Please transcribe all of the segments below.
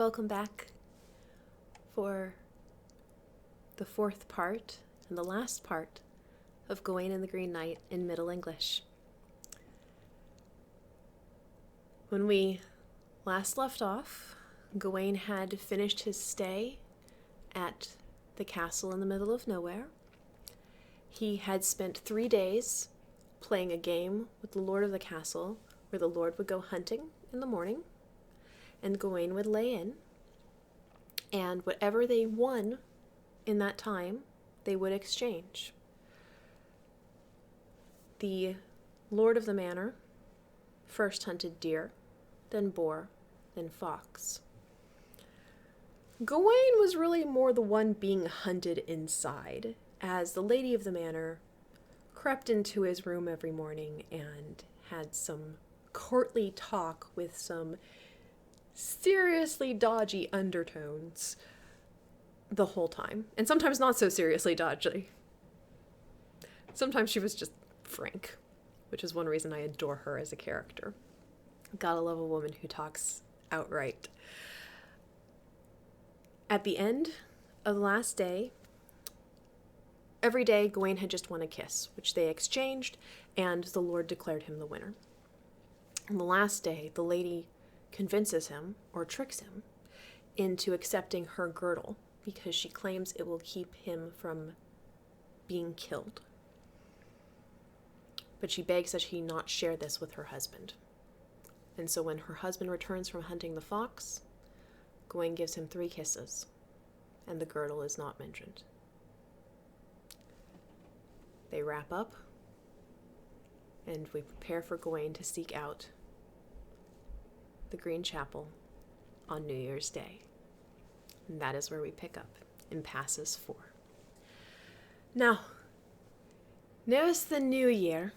Welcome back for the fourth part and the last part of Gawain and the Green Knight in Middle English. When we last left off, Gawain had finished his stay at the castle in the middle of nowhere. He had spent 3 days playing a game with the lord of the castle, where the lord would go hunting in the morning, and Gawain would lay in, and whatever they won in that time, they would exchange. The lord of the manor first hunted deer, then boar, then fox. Gawain was really more the one being hunted inside, as the lady of the manor crept into his room every morning and had some courtly talk with some seriously dodgy undertones the whole time. And sometimes not so seriously dodgy. Sometimes she was just frank, which is one reason I adore her as a character. Gotta love a woman who talks outright. At the end of the last day, every day Gawain had just won a kiss, which they exchanged, and the Lord declared him the winner. On the last day, the lady convinces him, or tricks him, into accepting her girdle, because she claims it will keep him from being killed. But she begs that he not share this with her husband. And so when her husband returns from hunting the fox, Gawain gives him 3 kisses, and the girdle is not mentioned. They wrap up, and we prepare for Gawain to seek out the Green Chapel on New Year's Day. And that is where we pick up in Passus 4. Now is the New Year,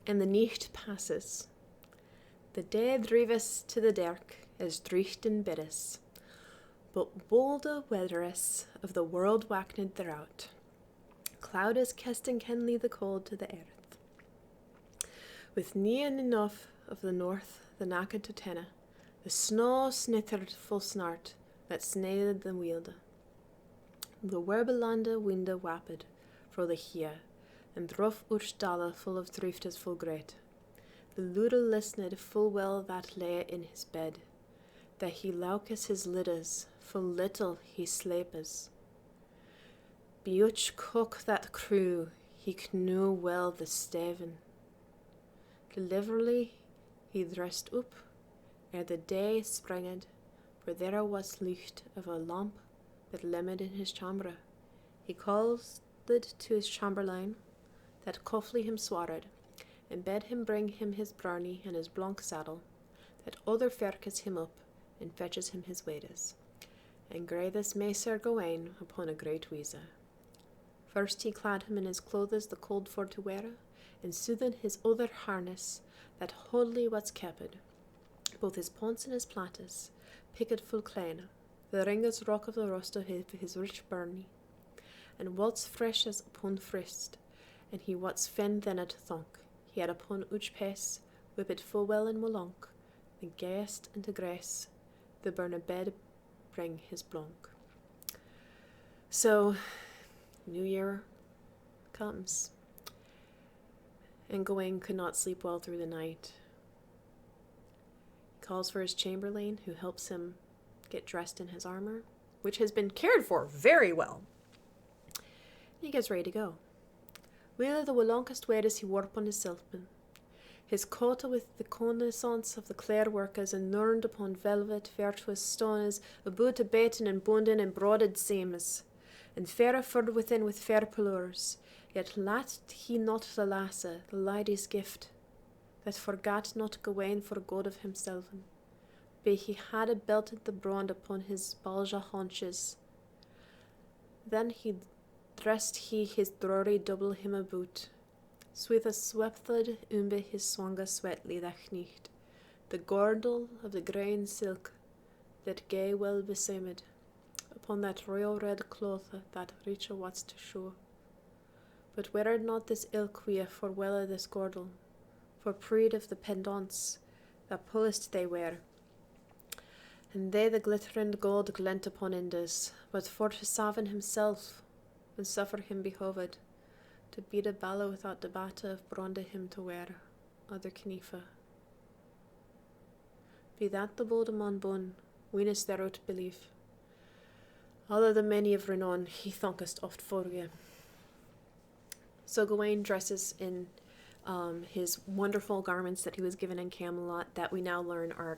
and the nicht passes. The day drives to the dark as drichten biddes, but bolde weatheris of the world wackned throughout. Cloud is casting kenly the cold to the earth. With nean enough of the north, the naked to tenna, the snow snittered full snart, that snailed the wielde. The werbelande winde wapped fro the hie, and rough urstale full of driftes full great. The ludel listened full well that lay in his bed, that he laukes his liddes, full little he slepes. Beuch cook that crew, he knew well the steven. Deliverly he dressed up, ere the day spranged, for there was licht of a lamp that lemmed in his chambre. He called to his chamberlain, that cofly him swarred, and bade him bring him his brownie and his blanc saddle, that other ferkes him up, and fetches him his wages, and gray this Sir Gawain upon a great wiese. First he clad him in his clothes the cold for to wear, and soothen his other harness, that wholly was kept, both his ponce and his plates, picked full kleine, the ringes rock of the rust of his rich brownie, and what's fresh as upon frist, and he what's fen then at thonk, he had upon uch pace, whipped full well in molonk, the gayest and the grace, the burn a bed bring his blanc. So, New Year comes, and Gawain could not sleep well through the night. He calls for his chamberlain, who helps him get dressed in his armor, which has been cared for very well. He gets ready to go. Wheeler the longest wears he wore upon his silkman, his coat with the connaissance of the clare workers, and nurned upon velvet, virtuous stones, about a baton and bonden and broaded seams, and fair furred within with fair pillars, yet lacked he not the lasse, the lady's gift, that forgat not Gawain for God of himself, but he had belted the brand upon his balja haunches. Then he dressed he his drory double him about, swith a swepted umbe his swanga sweatly that knicht, the girdle of the grain silk, that gay well besemed, upon that royal red cloth that riche was to show. But were not this ilk we for well this girdle, for pride of the pendants, that pullest they wear, And they the glittering gold glent upon Indus, but for to Savin himself, and suffer him behoved, to beat a balla without debata of bronda him to wear, other knife. Be that the bold man bun, weenest thereout belief. All the many of renown he thankest oft for you. So Gawain dresses in his wonderful garments that he was given in Camelot, that we now learn are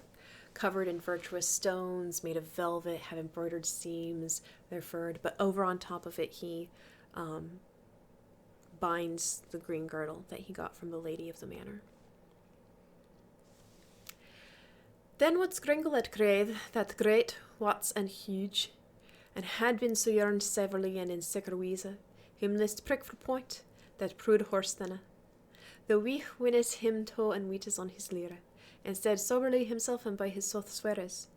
covered in virtuous stones, made of velvet, have embroidered seams, they're furred, but over on top of it he binds the green girdle that he got from the lady of the manor. Then what's Gringolet crave, that great, wats and huge, and had been so yearned severally and in sicker weese, him list prick for point, that prude horse thinna. The wee winnes him toe and weetes on his lyre, and said soberly himself and by his soth sweares,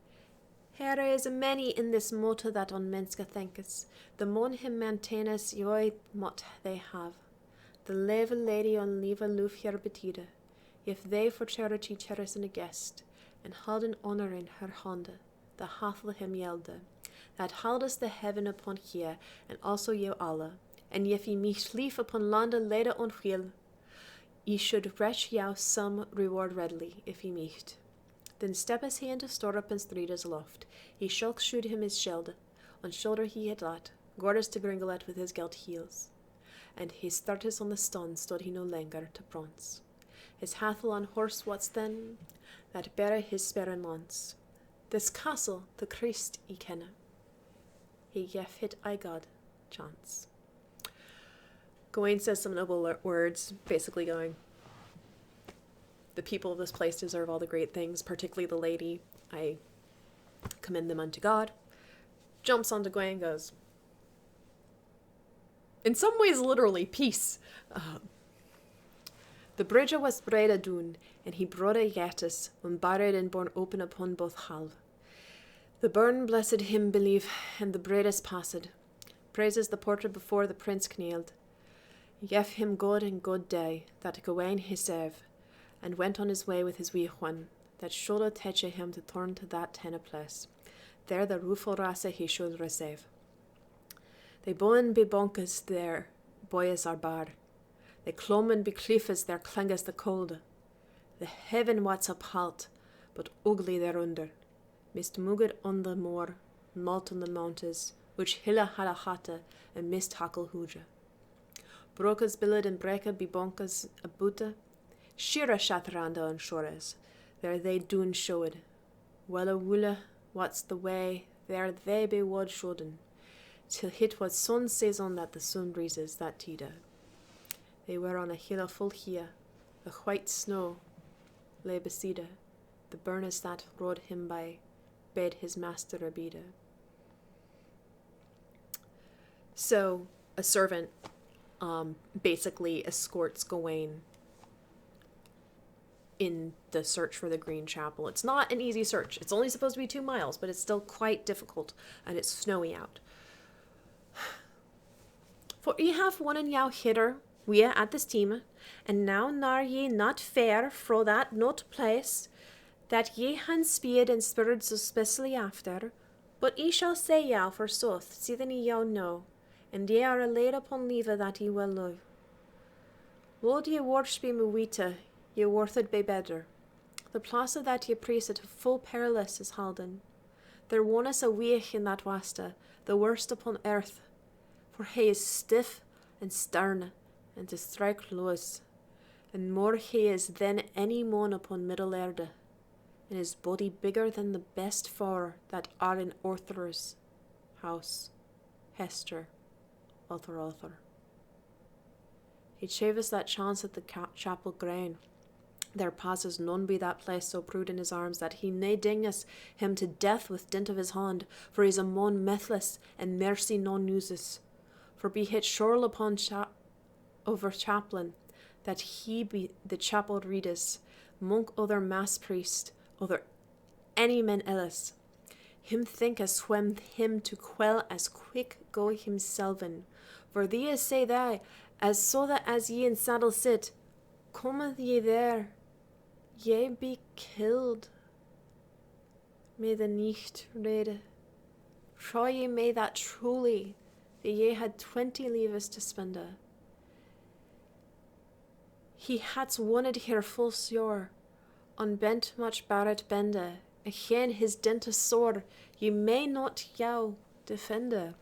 Here is a many in this mote that on menska thinkes, the mon him maintaines joi mot they have. The leve lady on leva loof hier betide, if they for charity cherish in a guest, and halden honor in her hande, the hathle him yelde, that haldes the heaven upon hier, and also je alle, and if ye mich lief upon lande lede on wheel, ye should wretch jou some reward readily, if ye mecht. Then steppes he into storup and streedes loft, he shulk shoot him his shelde, on shoulder he had lat, gordes to Gringolet with his gelt heels, and he startes on the stone stood he no longer to prance. His hathel on horse what's then, that bare his sperin lance. This castle the Christ I kenne, he gef hit I God chance. Gawain says some noble words, basically going, the people of this place deserve all the great things, particularly the lady. I commend them unto God. Jumps onto Gawain and goes, in some ways literally, peace. The bridge was breda doen, and he broda yatis, when barred and born open upon both halve. The burn blessed him believe, and the bredas passed. Praises the porter before the prince kneeled. Gef him good and good day, that Gawain he save, and went on his way with his wee one, that shoulda teche him to turn to that tenne place. There the rueful rasse he should receive. They boen be bonkes there, boyes are bar. They clommen be cliffes there clanges the cold. The heaven wats up halt, but ugly thereunder. Mist mugget on the moor, malt on the mountains, which hilla halla hatte, and mist hackle hooja. Brokas billed and breka be bonkas a buta, shira shatranda on shores, there they doen showed. Wella wulla, what's the way, there they be wad shoden, till hit was sun saison that the sun breezes that tida. They were on a hill full here, the white snow lay beside, the burners that rode him by, bade his master abide. So, a servant basically escorts Gawain in the search for the Green Chapel. It's not an easy search. It's only supposed to be 2 miles, but it's still quite difficult, and it's snowy out. For ye have one in yow hither, we at this time, and now nar ye not fair fro that not place, that ye han speed and spurred so specially after, but ye shall say yow for sooth, sithen ye yow know, and ye are laid upon leave that ye well love. Would ye worship me wita, ye worthed be better. The place of that ye priest full perilous is halden. There wonnes a weich in that wasta, the worst upon earth, for he is stiff and stern, and to strike loose, and more he is than any mon upon Middle Erde, and his body bigger than the best four that are in Arthur's house, Hester, Arthur. He chaves that chance at the chapel grain. There passes none be that place so prude in his arms that he nae dingus him to death with dint of his hand, for he's a mon methless and mercy non uses. For be hit shorl upon over chaplain, that he be the chapel readus, monk other mass priest, other any men else. Him think as swem him to quell as quick go himselven. For thee is say thy, as so that as ye in saddle sit, cometh ye there, ye be killed. may the nicht rede. Trow ye may that truly, that ye had 20 livres to spende. He had's wanted here full sure, on bent much barret bende, again his dente sore, ye may not jou defende.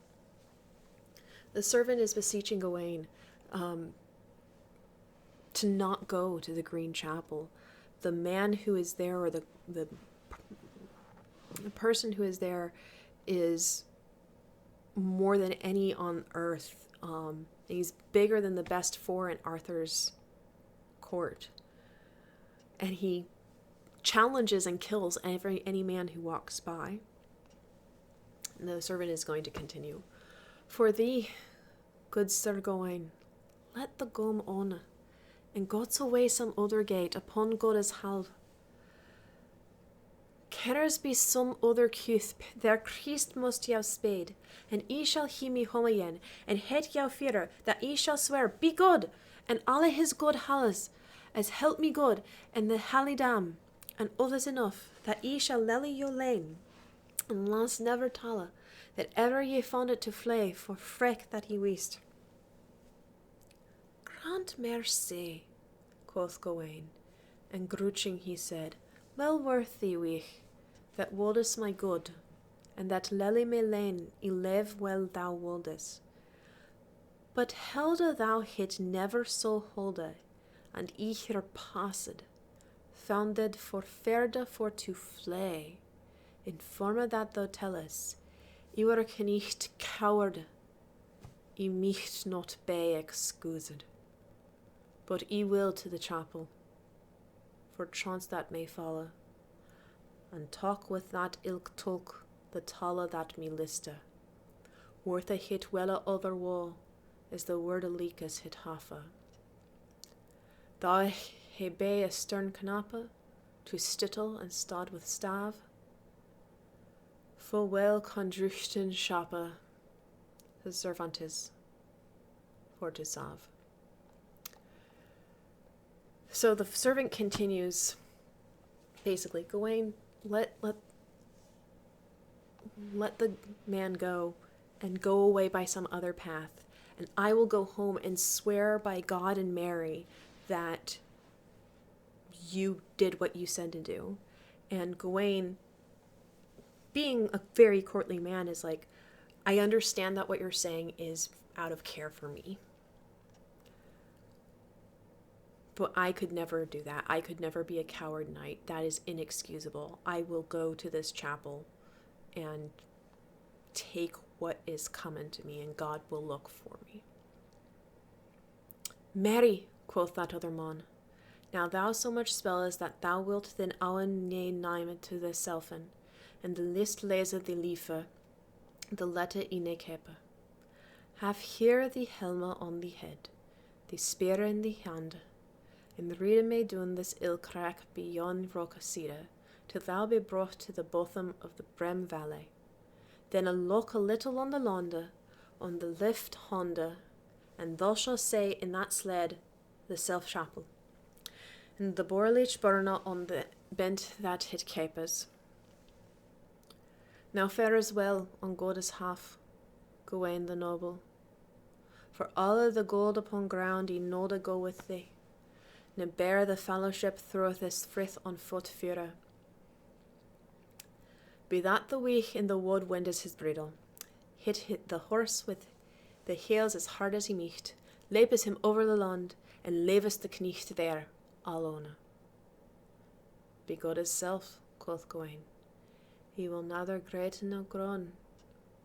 The servant is beseeching Gawain to not go to the Green Chapel. The man who is there, or the person who is there, is more than any on earth. He's bigger than the best four in Arthur's court. And he challenges and kills any man who walks by. And the servant is going to continue. For thee, good Sir Gawain, let the gom on, and God's away some other gate upon God's halve. Cares be some other cuth, their Christ must yav spade, and he shall he me home again, and het yav fear that he shall swear, be God, and alle his good halles, as help me God, and the Hallidam, and others enough, that he shall lely yo lane, and last never talla, that ever ye found it to flay, for freck that he weest. Grant mercy, quoth Gawain, and gruching he said, well worth thee weich, that woldest my good, and that lely me lane, I live well thou woldest. But helde thou hit never so holde, and icher passed, founded for ferde for to flay, in forma that thou tellest, I were knicht coward, I micht not be excused, but I will to the chapel, for chance that may follow, and talk with that ilk tulk, the talla that me liste, worth a hit wella other wall, as the word a leakas hit hafa. Thou he be a stern canapa, to stittle and stod with stav, full well condruchten shapa, the Cervantes, for to salve. So the servant continues, basically, Gawain, let the man go, and go away by some other path, and I will go home and swear by God and Mary that you did what you said to do. And Gawain, being a very courtly man, is like, I understand that what you're saying is out of care for me, but I could never do that. I could never be a coward knight. That is inexcusable. I will go to this chapel and take what is coming to me, and God will look for me. Marry, quoth that other man, now thou so much spellest that thou wilt then owen ne nime to the selfen, and the list lese the liefe, the lette I ne kepe. Have here the helme on the head, the spear in the hand, and read me doen this ill crack beyond Rocasida, till thou be brought to the bottom of the Brem Valley. Then a look a little on the londe, on the lift honda, and thou shalt say in that sled, the self-chapel, and the borlich burna on the bent that hit capers. Now fare as well on God's half, Gawain the noble, for all of the gold upon ground I know to go with thee, ne bear the fellowship through this frith on foot fura. Be that the week in the wood wended his bridle, hit the horse with the heels as hard as he micht, lepes him over the land, and leves the knecht there, alone. Be God his self, quoth Gawain. He will neither great nor groan.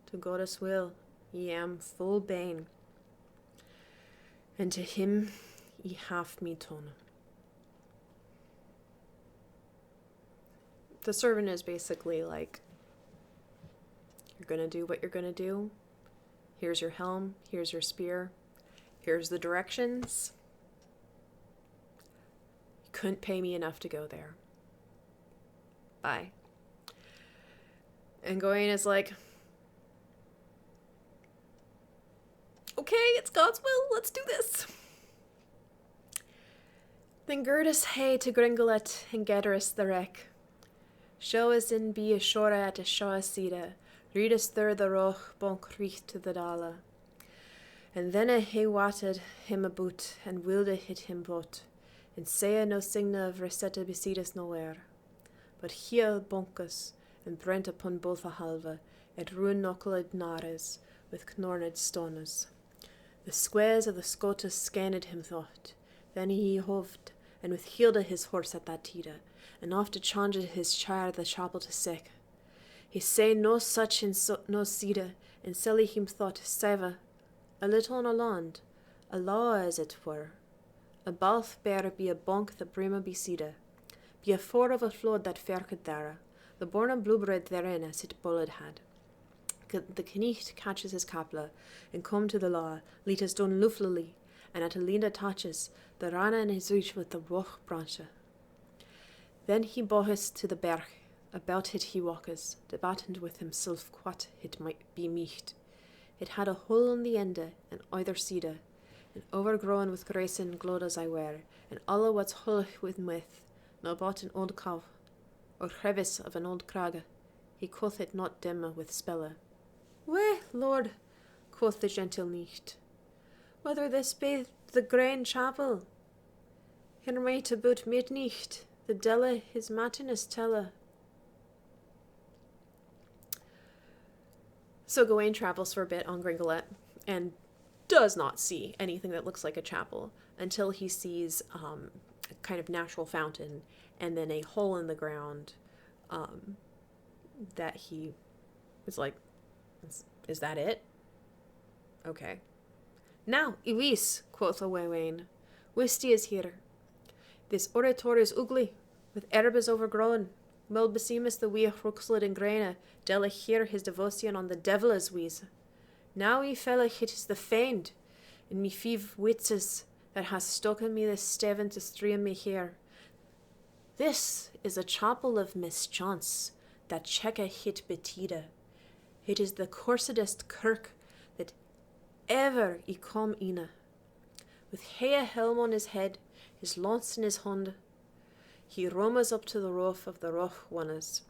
To God's will, ye am full bane, and to him ye have me tone. The servant is basically like, you're going to do what you're going to do. Here's your helm. Here's your spear. Here's the directions. You couldn't pay me enough to go there. Bye. And Gawain is like, okay, it's God's will. Let's do this. Then girdus hey to Gringolet and Gedrus the wreck. Shoas in be a shora at a shoa sida, readus thur the roch bonk riecht to the dala. And then he watted him a boot, and wilde hit him bot, and say no signa of resetta besidus nowhere. But here bonkus, and brent upon both a halva, et ruin knuckled nares, with knorned stones. The squares of the Scotus scanned him thought. Then he hoved, and with Hilda his horse at that tida, and oft changed his chair the chapel to sick. He say no such in no sida, and silly him thought seva, a little on a land, a law as it were. A balth bear be a bonk the brima be sida, be a four of a flood that ferket there, the born of bluebread therein as it bulled had. The knecht catches his capla, and come to the law, lead us done luflily, and at a linda touches, the rana in his reach with the roch branche. Then he bohus to the berg, about it he walkes, debattend with himself what it might be mecht. It had a hole on the ende, and either side, and overgrown with grace and glod as I were, and alla what's hull with no bought an old cow, or crevice of an old crag, he quoth it not dimma with spelle. Weh, Lord, quoth the gentle knecht, whether this be the Grand Chapel, here might about midnight, the della his matinus tella. So Gawain travels for a bit on Gringolet, and does not see anything that looks like a chapel until he sees a kind of natural fountain, and then a hole in the ground that he is like, is that it? Okay. Now, Iwis, quoth Gawain, Wisty is here. This orator is ugly, with herbes overgrown. Well beseemis the wee ruxled and graina, della hear his devotion on the devil as wees. Now ye fella hit is the feind, in me five witses, that has stoken me the steven to stream me here. This is a chapel of mischance, that checka hit betida. It is the corsedest kirk that ever I come ina. With hea helm on his head, his lance in his hand, he roams up to the roof of the roch ones.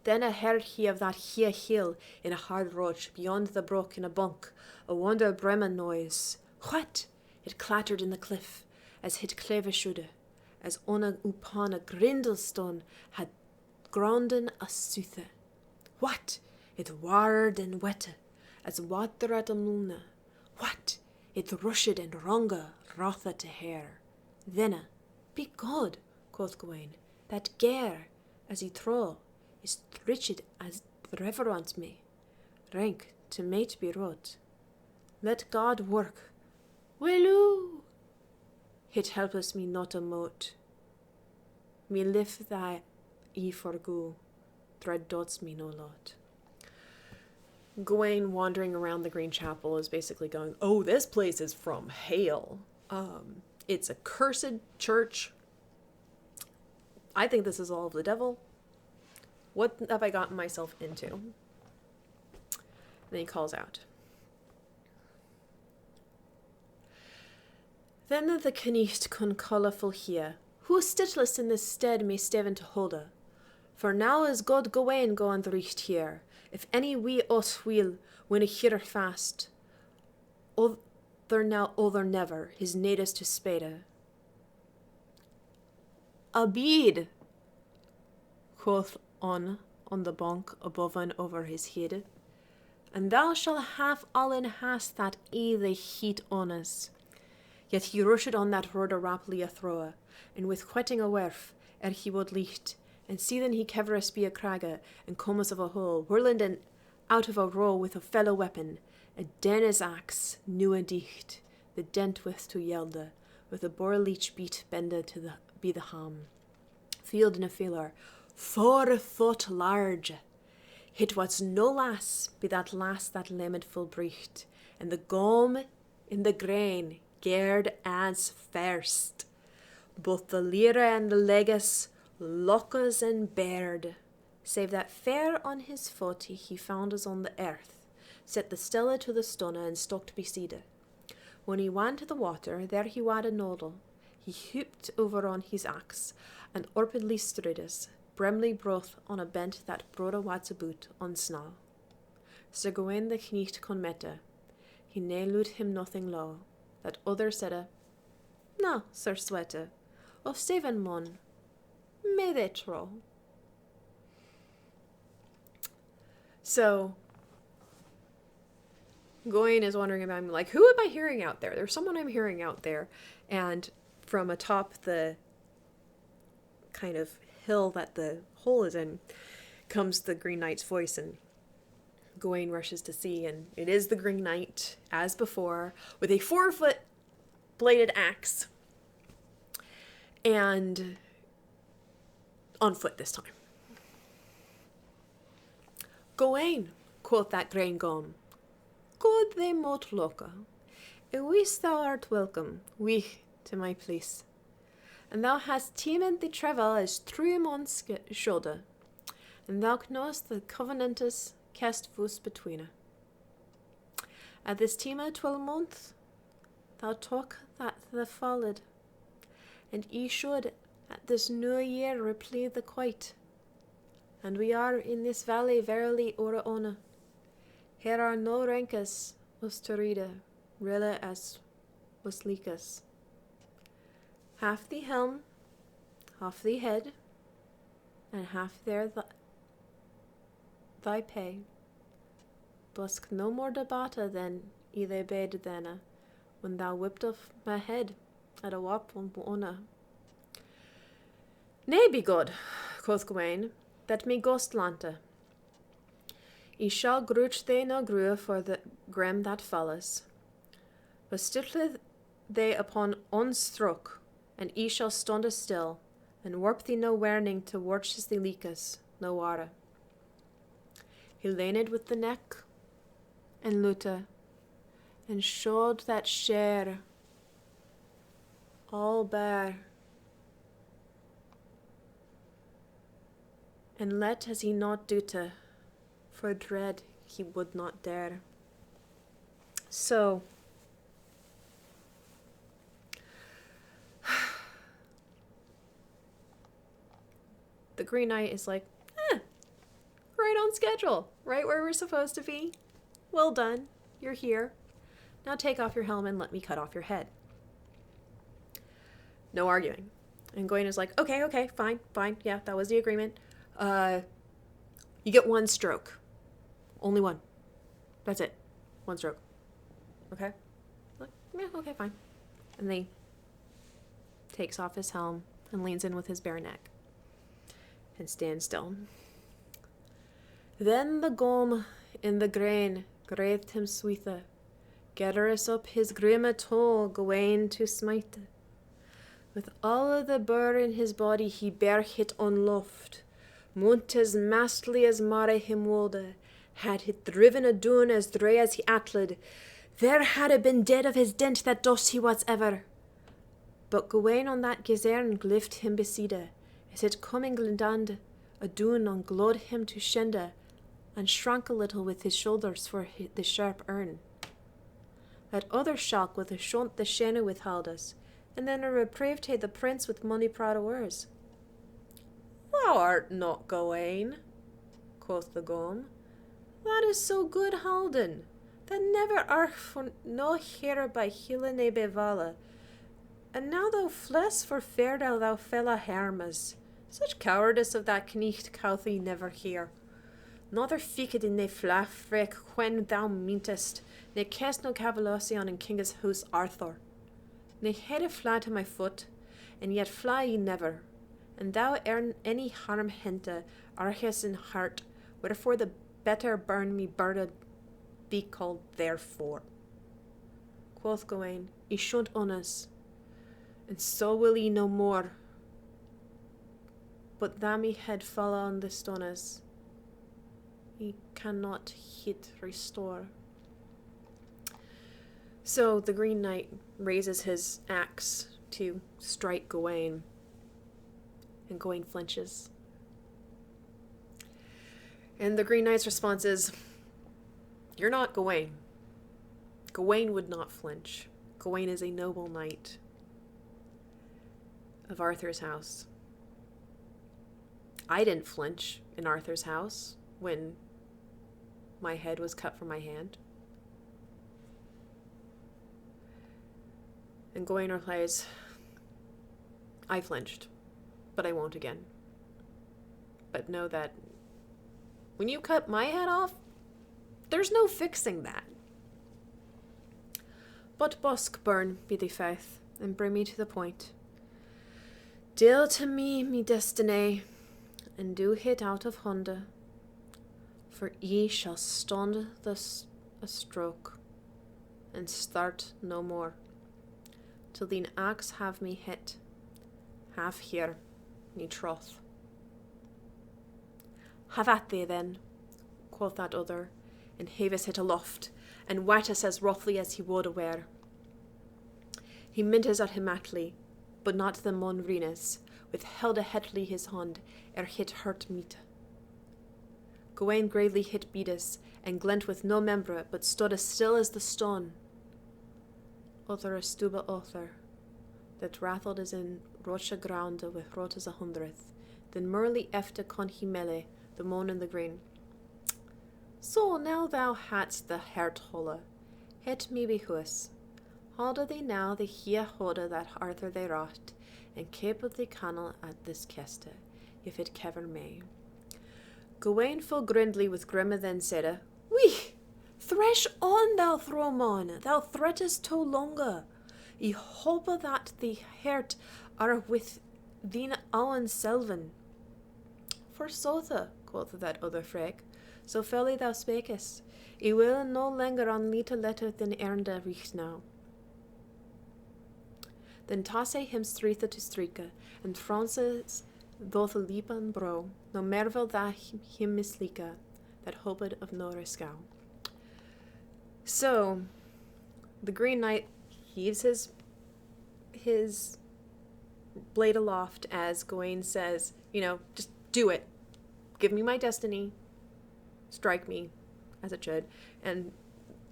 Then I heard he of that hea hill in a hard roach beyond the brook in a bunk, a wonder bremen noise. What? It clattered in the cliff, as hit cleve shoulde, as upon a grindlestone had grounden a suthe. What? It warred and wette, as water at a luna. What? It rushed and runga, rotha to hair. Thenna, be God, quoth Gawain, that gare, as he throw, is riched as reverence me. Rank to mate be wrought. Let God work. Willoo! It helpless me not a mote. Me lift thy e forgo, dread dots me no lot. Gawain wandering around the Green Chapel is basically going, oh, this place is from hell. It's a cursed church. I think this is all of the devil. What have I gotten myself into? And then he calls out. Then the knecht kun colorful here, who stitless in this stead may steven to holde. For now is God Gawain go on the richt here, if any we us will win a here fast. Other now other never, his natives to spade. Abide, quoth on the bonk above and over his head, and thou shalt have all in hast that the heat on us. Yet he rushed on that road rapidly a throa, and with quetting a werf, ere he would licht, and see then he keveris be a cragga, and comus of a hole, whirling and out of a row with a fellow weapon, a dennis axe, new and dicht, the dent with to yelde, with a boar leech beat bende to be the ham. Field in a filler, 4 foot large. It was no lass, be that lass that lemmed full bricht, and the gom in the grain, geared as first. Both the lyra and the legas, lockes and bared, save that fair on his foot he found us on the earth, set the stella to the stunna and stocked beside. When he wan to the water, there he wad a noddle. He hooped over on his axe, and orpidly stood us, brimley broth on a bent that broda wats aboot on snal. Sir Gawain the knecht kon mette, he ne loot him nothing law, that other said, "Na, Sir Swette, of 7 mon, may they trow." So Gawain is wondering about, I'm like, who am I hearing out there? There's someone I'm hearing out there. And from atop the kind of hill that the hole is in comes the Green Knight's voice, and Gawain rushes to see, and it is the Green Knight, as before, with a 4-foot bladed axe, and on foot this time. "Gawain," quoth that Green Gom, "God they mote loca, and wis thou art welcome, we to my place, and thou hast teemed the travel as 3 months shoulder, and thou knowest the covenantus cast fus between us. At this time 12 months, thou took that the followed, and ye should at this new year reply the quite. And we are in this valley verily ora ona. Here are no rankas us to read, rilla as was leakas. Half the helm, half the head, and half there thy pay. Busk no more debata than either bade thena, when thou whipped off my head at a wap ona." "Nay, be good," quoth Gawain, "that me ghost lanta. I shall grudge they no grue for the grim that follows. But stittle they upon onstruck, and I shall stonda still, and warp thee no warning to watches the leakas, no wara." He leaned with the neck, and luta, and showed that share, all bare, and let as he not dote, for dread he would not dare. So, the Green Knight is like, right on schedule, right where we're supposed to be. Well done, you're here. Now take off your helm and let me cut off your head. No arguing. And Gawain is like, okay, fine, yeah, that was the agreement. You get 1 stroke. Only 1. That's it. 1 stroke. Okay? Like, yeah, okay, fine. And he takes off his helm and leans in with his bare neck and stands still. Then the gom in the grain graved him sweetha, gathereth up his grimme toe Gawain to smite. With all of the burr in his body he bare hit on loft, munt as mastly as mare him wolde, had hit driven a doon as dre as he atled, there had a been dead of his dent that dost he whatsoever. But Gawain on that gizern glift him beside, as it coming glindand, a doon on glod him to shende, and shrank a little with his shoulders for the sharp urn. That other shalk with a shont the shene withheld us, and then a reprieved the prince with money proud of words. "Thou art not Gawain," quoth the Gom. "That is so good Halden, that never arch for no here by Hilene bevala. And now thou fles for Ferdal thou fella Hermes. Such cowardice of that knecht couth I never hear. Nother ficked in ne flafrek when thou meantest, ne cast no cavalosian in King's house Arthur. Ne head a fly to my foot, and yet fly ye never. And thou earn any harm hente, arches in heart, wherefore the better burn me bird be called therefore." Quoth Gawain, "I shunt on us, and so will ye no more. But that me head fall on the stones, ye cannot hit restore." So the Green Knight raises his axe to strike Gawain, and Gawain flinches. And the Green Knight's response is, "You're not Gawain. Gawain would not flinch. Gawain is a noble knight of Arthur's house. I didn't flinch in Arthur's house when my head was cut from my hand. And Gawain replies, I flinched, but I won't again. But know that when you cut my head off, there's no fixing that. But busk burn be thy faith, and bring me to the point. Deal to me destiny, and do hit out of Honda, for ye shall stand thus a stroke, and start no more, till thine axe have me hit, have here me troth. Have at thee then, quoth that other, and have his hit aloft, and wet us as roughly as he would aware. He minted at him atly, but not the mon Venus, withheld a hetly his hand, hit hurt meat. Gawain gravely hit Beatus, and glent with no membre, but stood as still as the stone. Other a stuba other, that rattled as in rocha grounde with rot as 100th, then merely efte con he mele, the moan in the green. So now thou hadst the hert holle, het me be huis. Halde thee now the hia hode that Arthur they wrought, and keep the cannel at this keste, if it kever may. Gawain full grindly with grimme then said, Wee, thresh on, thou thromon, thou threatest to longer. I hope that the hert are with thine owen selven. Forsothe, quoth that other frag, so felly thou spakest. I will no longer on little letter than ernda reach now. Then tosse him streethe to strike, and Francis both leap and bro, no mervel that him mislike, that hoped of no rescow. So, the Green Knight heaves his blade aloft as Gawain says, just do it. Give me my destiny. Strike me, as it should. And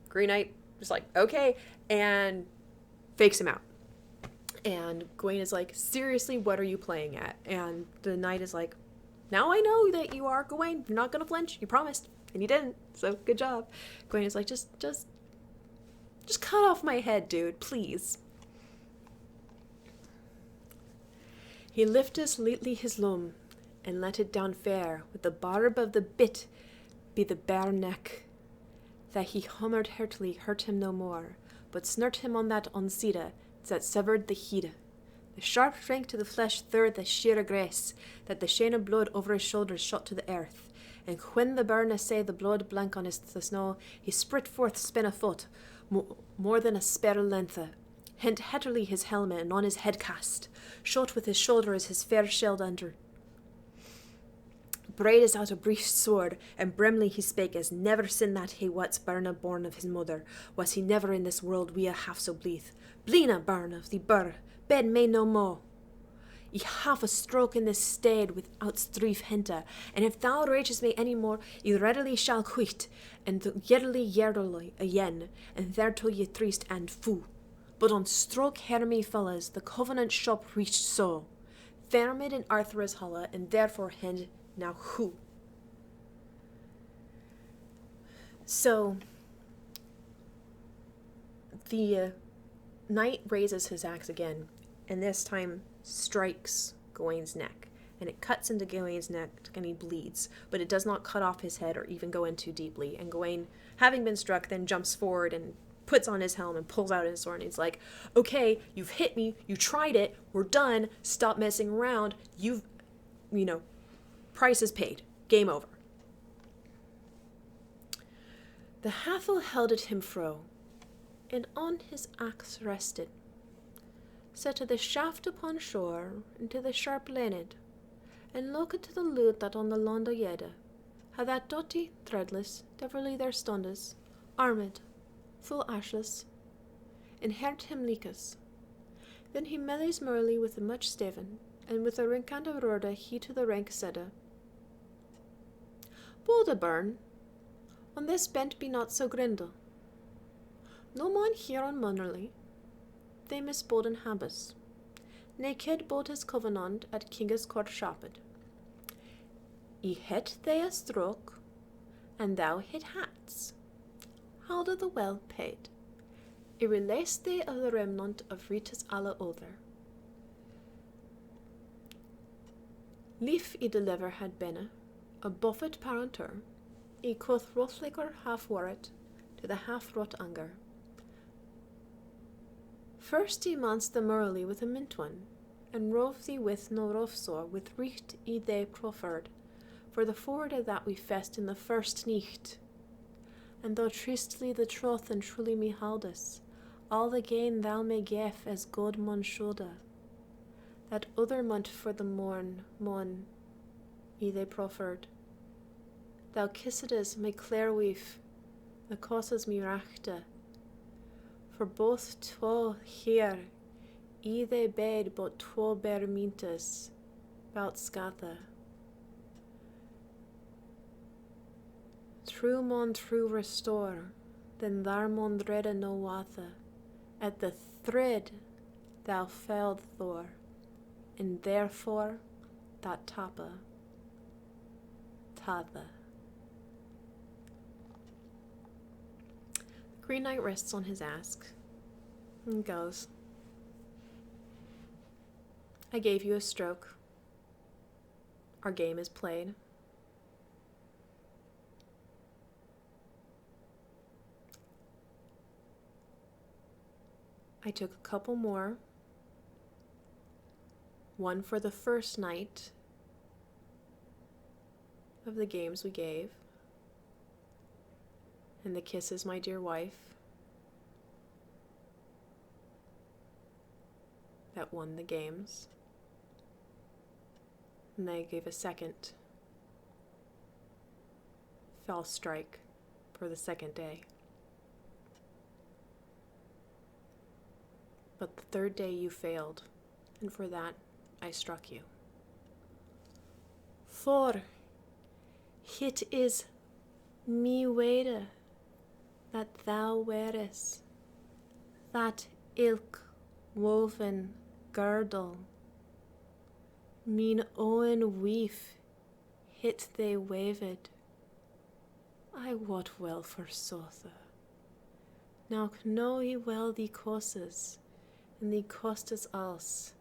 Green Knight is like, okay, and fakes him out. And Gawain is like, seriously, what are you playing at? And the knight is like, now I know that you are Gawain. You're not going to flinch. You promised. And you didn't. So good job. Gawain is like, just cut off my head, dude, please. He lifteth lightly his loom, and let it down fair, with the barb of the bit be the bare neck, that he hummered heartily hurt him no more, but snert him on that onside, that severed the head. The sharp drank to the flesh third the sheer grace, that the shane of blood over his shoulders shot to the earth. And when the burn say the blood blank on the snow, he sprit forth spin a foot, more than a spare length, hent heterly his helmet, and on his head cast, shot with his shoulder as his fair shield under. Braid as out a brief sword, and brimly he spake as never sin that he what's burna born of his mother, was he never in this world we a half so blithe. Blina burn of the bur, bed may no mo. I have a stroke in this stead without strife henta, and if thou rages me any more, I readily shall quit, and yearly again, and thereto ye threest and foo. But on stroke hear me, fellas, the covenant shop reached so. Fermid in Arthur's holla, and therefore hend now who? So, the knight raises his axe again, and this time strikes Gawain's neck, and it cuts into Gawain's neck, and he bleeds, but it does not cut off his head or even go in too deeply, and Gawain, having been struck, then jumps forward and puts on his helm and pulls out his sword, and he's like, okay, you've hit me, you tried it, we're done, stop messing around, price is paid, game over. The Hathel held at him fro, and on his axe rested, set the shaft upon shore into the sharp laned, and looked to the lute that on the land yede, how that dotty threadless deverly there stondes, armed, full ashless, and heard him leakus. Then he mellies merly with a much staven, and with a rinkand of rorda he to the rank saide, Bolde burn, on this bent be not so grindle. No mon here on Munnerly, they misboden habus. Ne kid bought his covenant at Kinga's court shopped. I het thee a stroke, and thou hit hats. Halde the well paid. I release thee of the remnant of Ritas alle other. Lief I deliver had benne, a buffet parentur, I quoth rothliker half warret, to the half rot anger. First I manst the murley with a mint one, and rove thee with no rofsor, with recht I thee proffered, for the forde that we fest in the first nicht. And though tristly the troth and truly me haldus, all the gain thou may gef as God mon shoulda. That other month for the morn, mon, I thee proffered. Thou kissedes me clairweef, the causes me rachte. For both twa here, I thee bade but twa bare mintes, bout scathe. True mon true restore, then thar mon dreade no wathe. At the thread thou failed Thor, and therefore that tapa, tathe. The Green Knight rests on his ask and goes, I gave you a stroke. Our game is played. I took a couple more, one for the first night of the games we gave, and the kisses, my dear wife, that won the games. And I gave a second fell strike for the second day. But the third day you failed, and for that I struck you. For it is me wede that thou wearest, that ilk woven girdle, mine owen weef hit they waved. I wot well forsothe. Now know ye well the causes, and the costes als,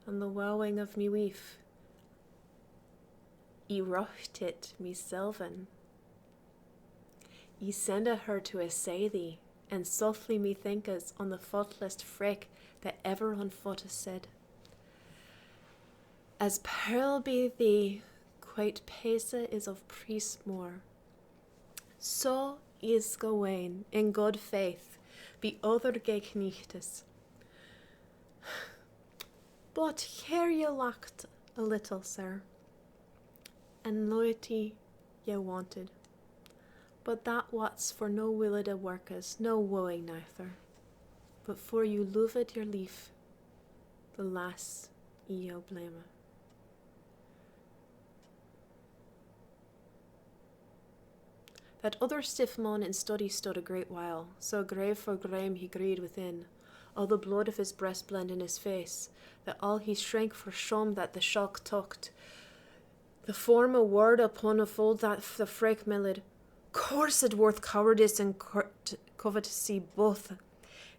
and the wowing of me weef. I rocht it me selven. I sende her to essay thee, and softly me thinkes on the faultless frick that ever on foot is said. As pearl be thee, quite pesa is of priest more. So is Gawain, in good faith, be other gay knichtes. But here ye lacked a little, sir, and loyalty ye wanted. But that what's for no willede workes, no wooing neither, but for you loved your leaf, the lass eo blame. That other stiff mon in study stood a great while, so grave for grime he greed within, all the blood of his breast blend in his face, that all he shrank for shame that the shock tucked. The form a word upon a fold that the frake melled, coursed worth cowardice and covetousy both,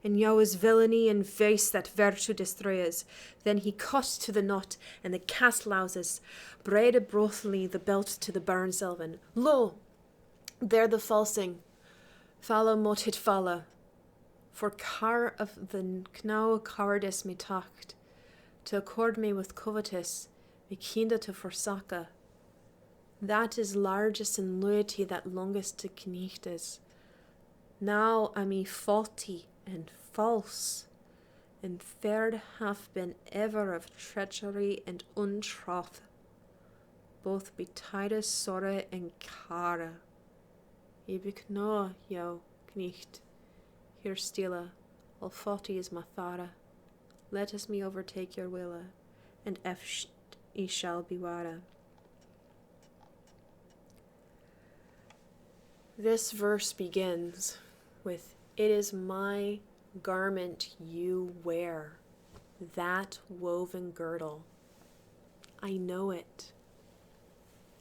and Yahweh's villainy and face that virtue destroys. Then he cut to the knot, and the cast louses, braided brothly the belt to the baron Selvin. Lo! There the falsing, falla motit falla, for car of the knaue cowardice me tacht, to accord me with covetous, me kinda to forsake. That is largest in loyalty that longest to knecht is. Now am I faulty and false, and third have been ever of treachery and untroth, both betide sorrow and care. Ibik no, yo, knecht, here stille, al faulty is my thara. Let us me overtake your willa, and efsht I shall be wara. This verse begins with, it is my garment you wear, that woven girdle. I know it.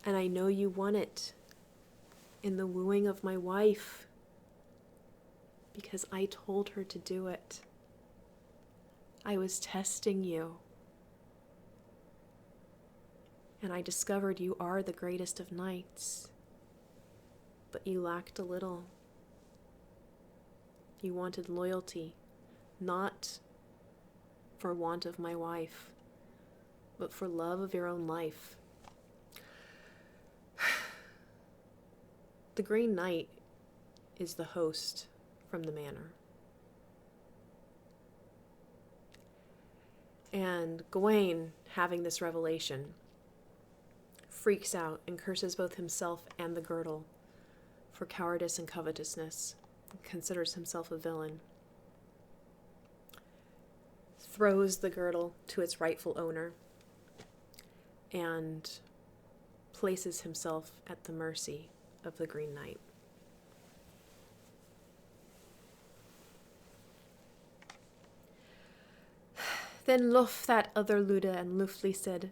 And I know you won it in the wooing of my wife, because I told her to do it. I was testing you. And I discovered you are the greatest of knights. But you lacked a little. You wanted loyalty, not for want of my wife, but for love of your own life. The Green Knight is the host from the manor. And Gawain, having this revelation, freaks out and curses both himself and the girdle for cowardice and covetousness, and considers himself a villain. Throws the girdle to its rightful owner and places himself at the mercy of the Green Knight. Then luff that other Luda and luftly said,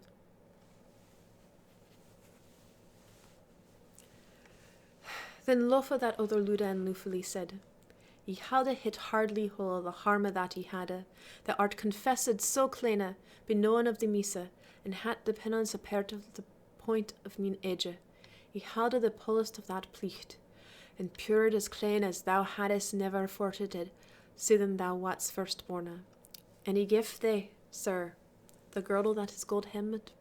Ye hadde hit hardly whole the harme that ye hadde, that art confessed so kleine, be known of the misa, and had the penance apert of the point of mine age. Ye hadde the pullest of that plicht, and pured as klein as thou haddest never fortitude, sithen thou wast firstborne. And he gave thee, sir, the girdle that is gold hemmed,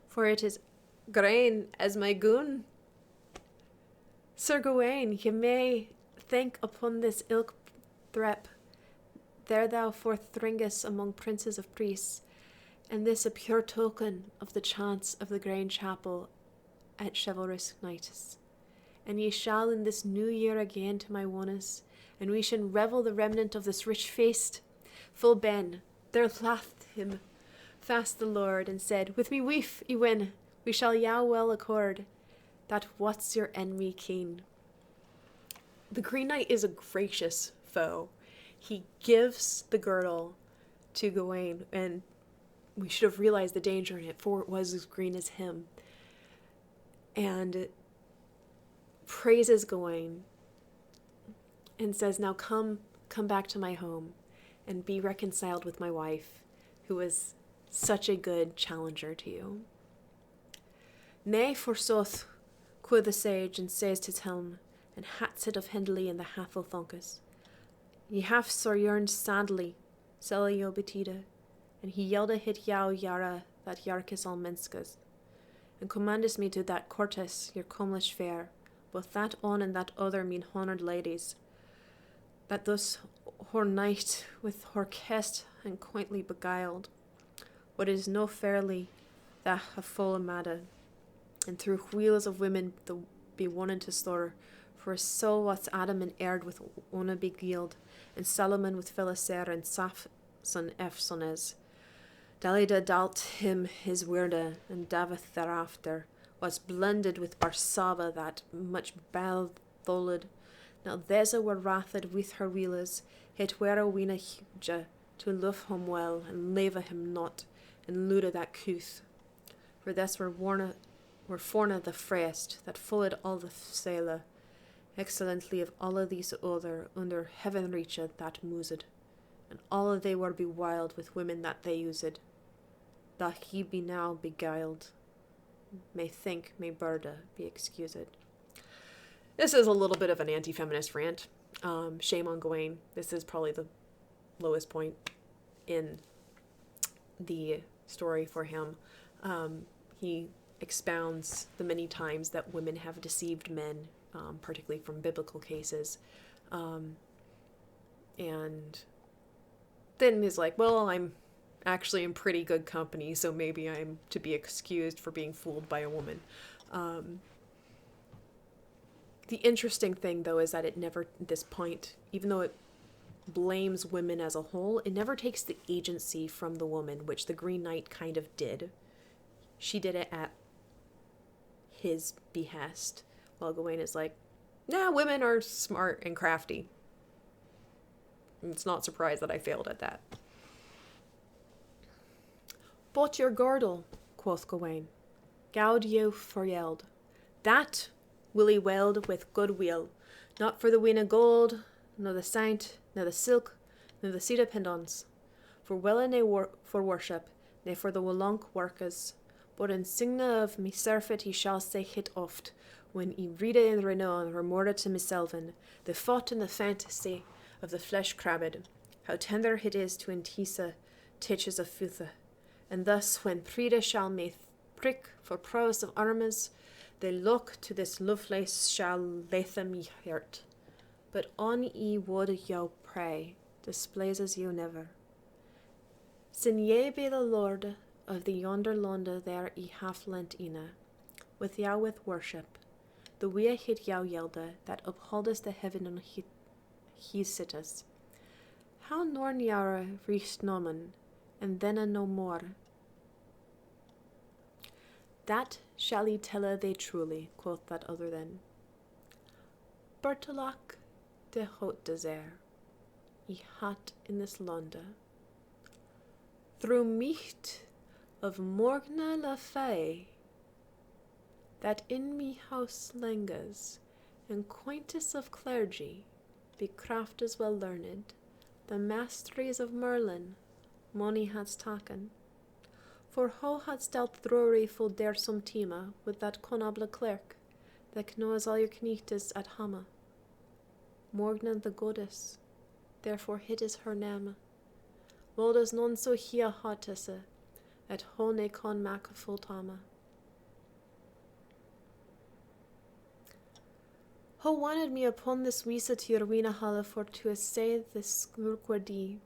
for it is grain as my goon. Sir Gawain, ye may think upon this ilk threp, there thou forthringest among princes of priests, and this a pure token of the chance of the Green Chapel at chivalrous knights. And ye shall in this new year again to my wonnes, and we shall revel the remnant of this rich feast. Full Ben, there laughed him fast the Lord, and said, With me weef, Ewen, we shall yow well accord, that what's your enemy keen. The Green Knight is a gracious foe. He gives the girdle to Gawain, and we should have realized the danger in it, for it was as green as him. And praises Gawain and says, Now come back to my home and be reconciled with my wife, who was such a good challenger to you. Nay, forsooth, quoth the sage, and says to Helm, and hats it of Hindley in the Hathel Thonkus. Ye have sojourned sadly, Celio betida, and he yelda hit yow yara that yarkis almenskas, and commandest me to that cortes your comelish fair, both that on and that other mean honoured ladies, that thus her knight with her kest and quaintly beguiled, what is no fairly that have full amada, and through wheels of women the be wanted to store, for so was Adam and Erd with Ona beguiled, and Solomon with Philiser and Saphson Efsones. Dalida dalt him his weirda, and Davith thereafter was blended with Barsaba that much bell tholed. Now thesa were wrathed with her wheelas, het were a weena huja, to love him well, and leva him not, and luda that couth. For this were forna the frest, that followed all the sailor, excellently of all of these other under heaven reached that mused, and all of they were bewild with women that they used, that he be now beguiled, may think, may burda be excused. This is a little bit of an anti-feminist rant. Shame on Gawain. This is probably the lowest point in the story for him. He expounds the many times that women have deceived men, particularly from biblical cases. And then is like, well, I'm actually in pretty good company, so maybe I'm to be excused for being fooled by a woman. The interesting thing, though, is that it never, at this point, even though it blames women as a whole, it never takes the agency from the woman, which the Green Knight kind of did. She did it at his behest, while Gawain is like, nah, women are smart and crafty. It's not surprised that I failed at that. But your girdle, quoth Gawain. Gaud you foryeld. That will he weld with good will, not for the ween of gold, nor the saint, nor the silk, nor the seed of pendants, for well nae for worship, nae for the wolonk workers, but in signa of me surfeit he shall say hit oft, when he read in renown remorda to myselven, the thought and the fantasy of the flesh crabbed, how tender it is to entisa titches of futha, and thus when Prida shall me prick for prowess of armes, they look to this lovelace shall lathe me hurt. But on ye would yow pray, displays as you never. Sin ye be the Lord of the yonder londe there ye half lent ina, with yow with worship, the wea hit yow yelde, that upholdest the heaven on he sittest. How norn yara reached nomen, and then a no more. That shall he tell they truly, quoth that other then. Bertelac de haute desert, ye hat in this londe. Through meat of Morgna la Fay, that in me house langas, and quaintest of clergy, be craft as well learned, the masteries of Merlin, money hadst taken. For ho hadst thou throry full dare some tima with that conable clerk, that knows all your kneechtes at Hama. Morgna the goddess, therefore hid is her name. Voldas non so hia hotesse, at ho ne con mac full tama. Ho wanted me upon this visa to your wina halle for to essay this skurquardi.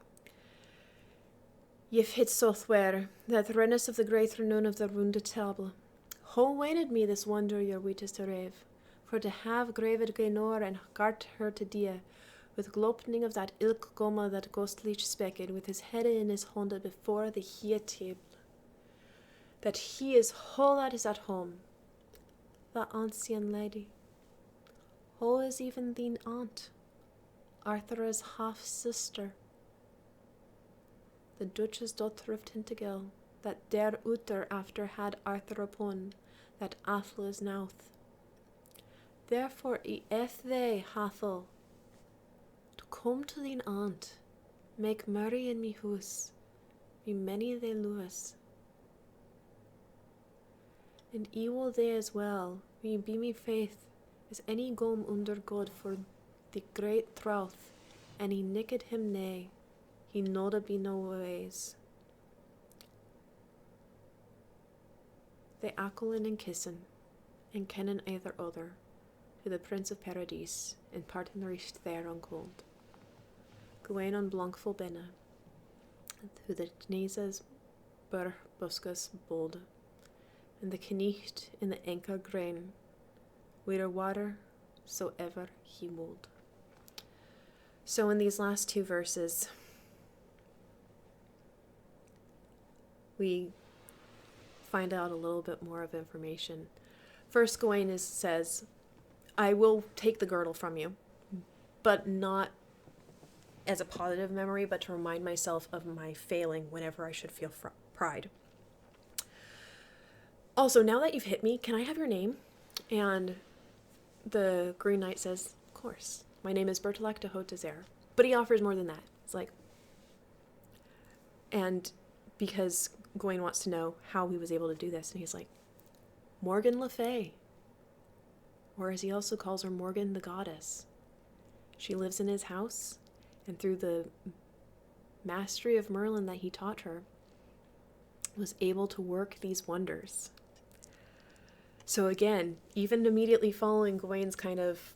Yif hit sothware, that rennes of the great renown of the runde table. Ho wanted me this wonder your wites to rave, for to have graved Gainor and gart her to dia, with glopning of that ilk goma that ghostleach specked, with his head in his honda before the hia table. That he is ho that is at home, the ancien lady. Ho is even thine aunt, Arthur's half-sister, the Duchess daughter of Tintagel, that der uter after had Arthur upon, that Athel is nouth. Therefore if they, Hathel, to come to thine aunt, make merry in me house, be many they lewis. And will they as well, we be me faith, as any gom under God for the great trouth, and he nicked him nay, he noda be no ways. They accolin and kissin, and kennen either other, to the Prince of Paradise, and partin reached there on cold. Gawain on blankful binne, who the Tnesas bur buscus bold, and the knecht in the anchor grain, where water so ever he mold. So in these last two verses, we find out a little bit more of information. First, Gawain says, I will take the girdle from you, but not as a positive memory, but to remind myself of my failing whenever I should feel pride. Also, now that you've hit me, can I have your name? And the Green Knight says, of course, my name is Bertelac de haute desert. But he offers more than that. It's like, and because Gawain wants to know how he was able to do this, and he's like, Morgan Le Fay, or as he also calls her, Morgan the goddess. She lives in his house, and through the mastery of Merlin that he taught her, was able to work these wonders. So again, even immediately following Gawain's kind of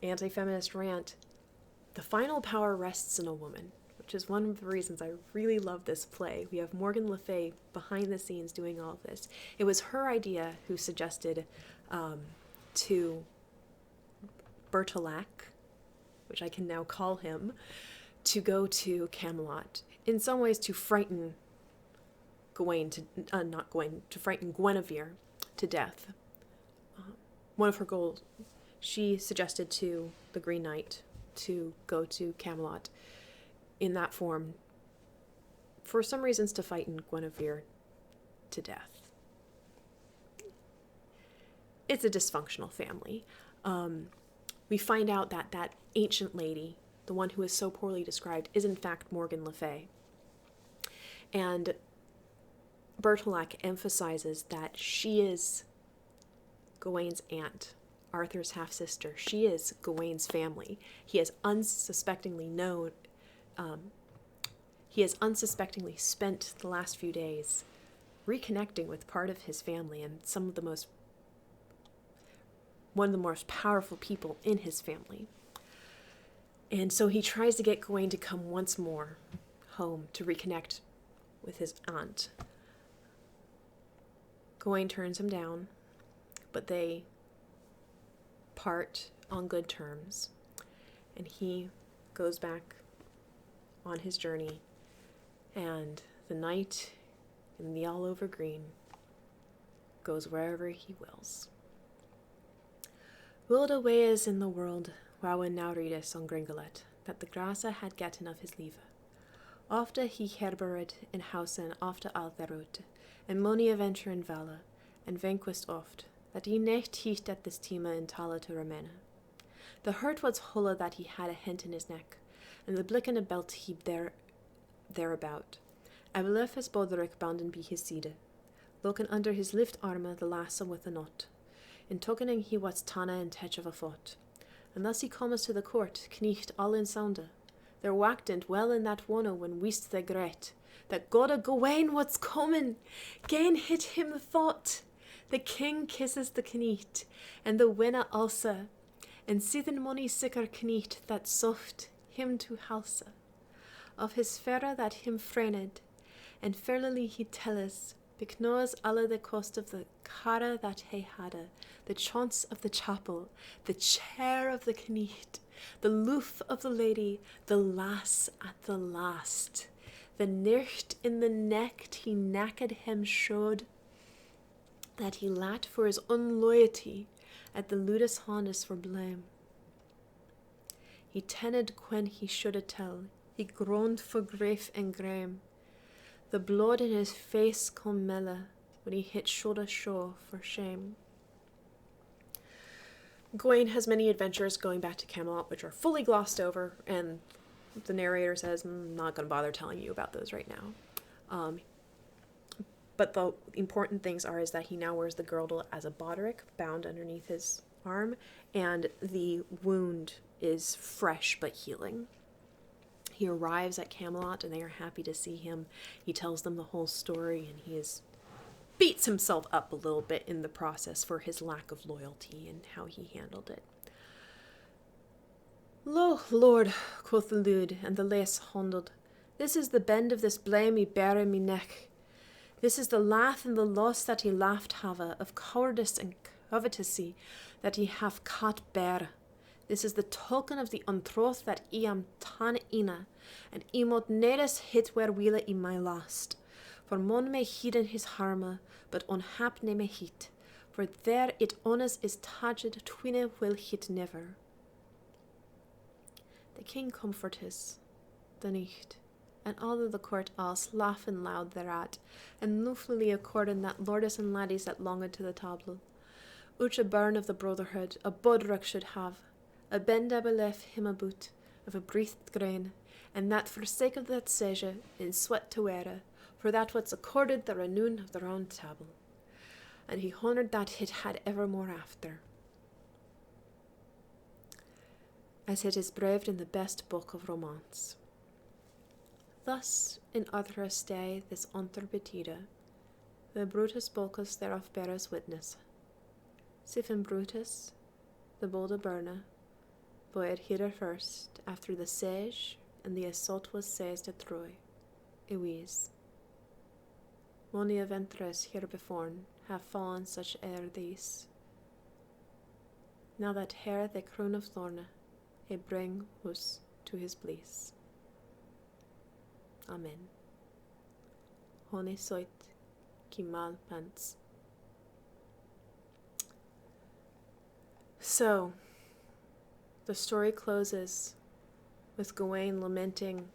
anti-feminist rant, the final power rests in a woman, which is one of the reasons I really love this play. We have Morgan Le Fay behind the scenes doing all of this. It was her idea who suggested to Bertelac, which I can now call him, to go to Camelot, in some ways to frighten Gawain, to frighten Guinevere to death. One of her goals, she suggested to the Green Knight to go to Camelot in that form, for some reasons to frighten Guinevere to death. it's a dysfunctional family. We find out that that ancient lady, the one who is so poorly described, is in fact Morgan Le Fay. And Bertilac emphasizes that she is Gawain's aunt, Arthur's half-sister. She is Gawain's family. He has unsuspectingly spent the last few days reconnecting with part of his family and one of the most powerful people in his family. And so he tries to get Gawain to come once more home to reconnect with his aunt. Gawain turns him down, but they part on good terms, and he goes back on his journey, and the knight in the all-over green goes wherever he wills. Wilda ways in the world, Gawain now readeth on Gringolet, that the grasa had gotten of his leave. Ofte he herbered in housen, ofte al therote, and mony adventure in vala, and vanquished oft, that he nicht hiet at this tema in tala to remena. The hurt was holle that he had a hent in his neck, and the blikken a belt he thereabout. I belef his boderick bounden be his side, loken under his lift arme the lasso with the knot. In tokening he was tanna and tech of a fot. And thus he comes to the court, knecht all in sounde. There wacked well in that wonne when weest they gret, that God Gawain what's comin', gain hit him thought. The king kisses the knecht, and the winner also, and sithen money sicker knecht that soft him to halse. Of his ferra that him frened, and fairly he telleth, because alle the cost of the cara that he hadde, the chance of the chapel, the chair of the knecht, the loof of the lady, the lass at the last, the nicht in the neck he naked him showed, that he lat for his unloyalty at the ludus honest for blame. He tended when he should a tell, he groaned for grief and grame. The blood in his face come melle, when he hit shoulda show for shame. Gawain has many adventures going back to Camelot, which are fully glossed over, and the narrator says, I'm not going to bother telling you about those right now. But the important things is that he now wears the girdle as a baldric bound underneath his arm, and the wound is fresh but healing. He arrives at Camelot, and they are happy to see him. He tells them the whole story, and he beats himself up a little bit in the process for his lack of loyalty and how he handled it. Lo, Lord, quoth the lewd, and the lace hondled, this is the bend of this blame he bare in me neck. This is the laugh and the loss that he laughed have of cowardice and covetousy that he have caught bear. This is the token of the untroth that I am tan ina, and I mod nedes hit where wheele I my last. For mon me hieden his harme, but unhap ne me hit, for there it honest is taged twine will hit never. The king comfortes the nicht, and all of the court else laughing loud thereat, and loofily according that lordes and laddies that longed to the table. Uch a burn of the brotherhood, a bodruk should have, a bend belef him a boot, of a breathed grain, and that for sake of that sage, in sweat to wear, for that what's accorded the renown of the round table. And he honoured that it had evermore after. As it is braved in the best book of romance. Thus, in other day this onter betide, the Brutus Bocchus thereof bears witness. Siffen Brutus, the bolde burne, boyed hither first, after the siege, and the assault was seized at Troy, Ewes. Mony aventres here beforn have fallen such ere these. Now that here the crown of thorne, he bring us to his bliss. Amen. Hone soit qui mal pants. So, the story closes with Gawain lamenting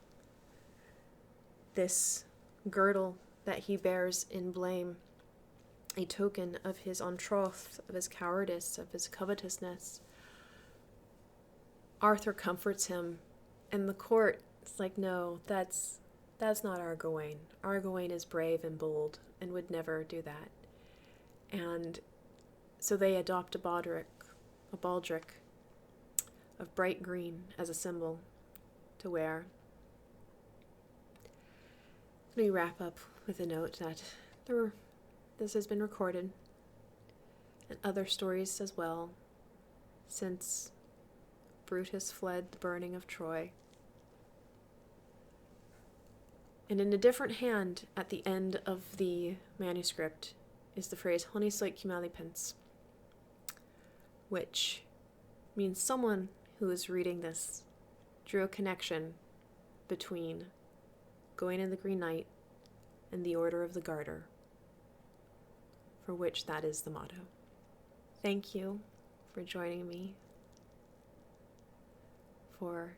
this girdle that he bears in blame, a token of his untruth, of his cowardice, of his covetousness. Arthur comforts him, and the court is like, no, that's not our Gawain. Our Gawain is brave and bold and would never do that. And so they adopt a baldric of bright green as a symbol to wear. We wrap up with a note that this has been recorded, and other stories as well, since Brutus fled the burning of Troy. And in a different hand, at the end of the manuscript, is the phrase "honi soit Camelot," which means someone who is reading this drew a connection between Gawain and the Green Knight and the Order of the Garter, for which that is the motto. Thank you for joining me for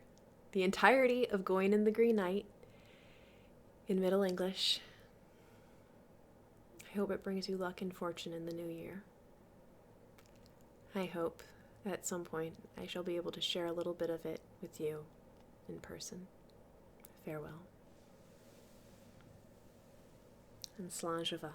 the entirety of Gawain and the Green Knight in Middle English. I hope it brings you luck and fortune in the new year. I hope at some point I shall be able to share a little bit of it with you in person. Farewell. And Slán Живá.